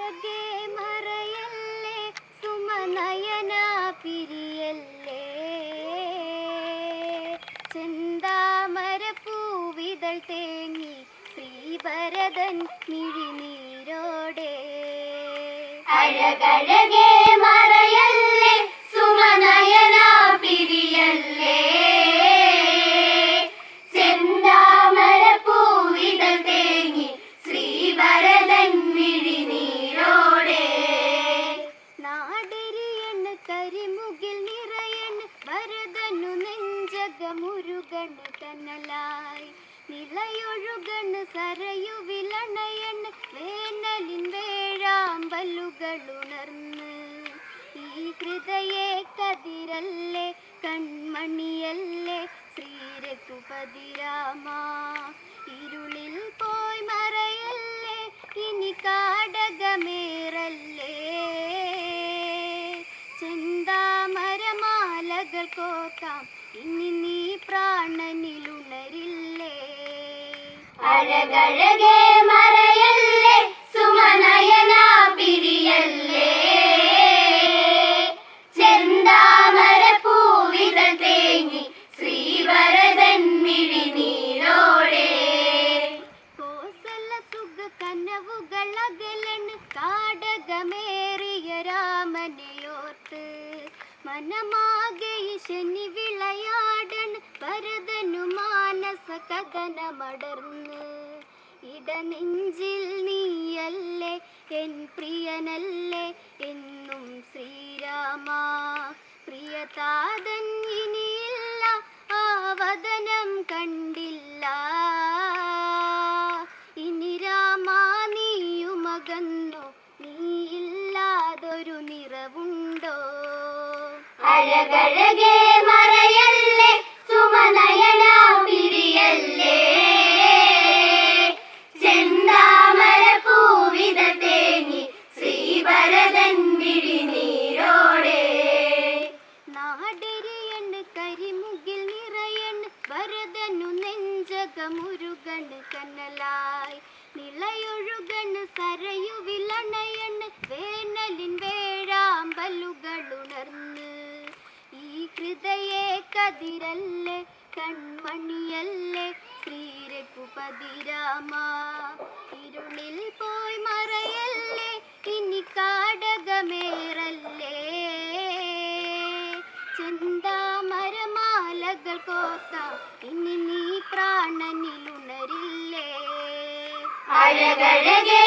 അഴകേ മറയല്ലേ സുമനയന പിരിയല്ലേ ചെന്താമര പൂവിതൾ തേങ്ങി ശ്രീഭരതൻ മിഴിനീരോടെ അഴകഴകേ മറയല്ലേ സുമനയന പിരിയല്ലേ ചെന്താമര പൂവിതൾ തേങ്ങി ശ്രീഭരതൻ മിഴിനീരോടെ നാടരിയണ് കരിമുകിൽ നിറയണ് ഭരതനു നെഞ്ചകമുരുകണ് കനലായി നിളയൊഴുകണ് സരയു വിളണയണ് വേനലിൻ വേഴാമ്പലുകളുണർന്ന് ഈ ഹൃദയേ കതിരല്ലേ കൺമണിയല്ലേ ശ്രീരഘുപതി രാമ ഇരുളിൽ പോയി മറയല്ലേ ഇനി കാടകമേറല്ലേ ചെന്താമരമാലകൾ കോർക്കാം ഇനി നീ പ്രാണനിലുണരില്ലേ അഴകഴകേ മറയല്ലേ സുമനയന പിരിയല്ലേ ചെന്താമര പൂവിതൾ തേങ്ങി ശ്രീഭരതൻ മിഴിനീരോടെ കോസല സുഖ കനവുകൾ അകലണ് കാടകമേറിയ രാമനെയോർത്ത് മനമാകെ ശനി വിളയാടണ് ഭരതനു മാനസ കഥനമടർന്ന് ഇടനെഞ്ചിൽ നീയല്ലേ എൻ പ്രിയനല്ലേ എന്നും ശ്രീരാമ പ്രിയതാതൻ ഇനിയില്ല ആവദനം കണ്ടില്ല ഇനി രാമ നീയുമകന്നു നീയില്ലാതൊരു നിറവുണ്ടോ അഴകഴകേ മറയല്ലേ സുമനയന പിരിയല്ലേ ചെന്താമര പൂവിതൾ തേങ്ങി ശ്രീഭരതൻ മിഴിനീരോടെ നാടരിയണ് കരിമുകിൽ നിറയണ് ഭരതനു നെഞ്ചകമുരുകണ് കനലായി നിളയൊഴുകണ് സരയു വിളണയണ് വേനലിൻ വേഴാമ്പലുകളുണർന്ന് ഈ ഹൃദയേ കതിരല്ലേ കൺമണിയല്ലേ ശ്രീരഘുപതി രാമ ഇരുളിൽ പോയി മറയല്ലേ ഇനി കാടകമേറല്ലേ ചെന്താമരമാലകൾ കോർക്കാം ഇനി നീ പ്രാണനിലുണരില്ലേ അഴകഴകേ